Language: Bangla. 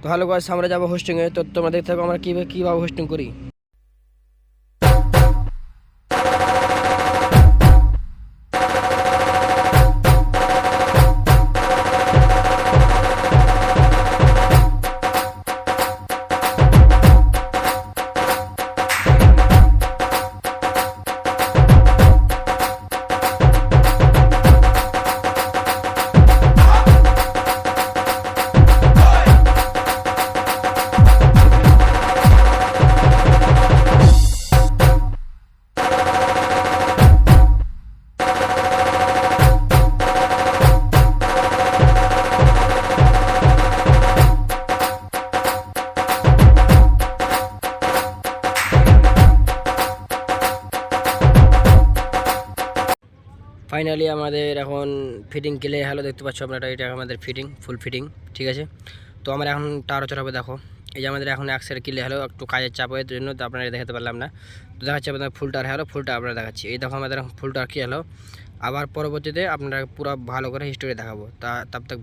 তো হ্যালো গাইস, আমরা যাবো হোস্টিংয়ে। তো তোমরা দেখতে থাকো আমরা কীভাবে হোস্টিং করি। ফাইনালি আমাদের এখন ফিটিং ক্লিয়ার হলো, দেখতে পাচ্ছ আপনারা। এটা আমাদের ফুল ফিটিং, ঠিক আছে। তো আমরা এখন টাওয়ার চড়াবো। দেখো এই যে আমাদের এখন অ্যাক্সের ক্লিয়ার হলো, একটু কাজের চাপের জন্য তো আপনারা দেখাতে পারলাম না। তো দেখাচ্ছি আপনাদের ফুল টাওয়ার হলো, ফুল টাওয়ার আপনারা দেখাচ্ছি। এই দেখো আমাদের ফুল টাওয়ার কি হলো। আবার পরবর্তীতে আপনারা পুরো ভালো করে হিস্টোরি দেখাবো। তার তক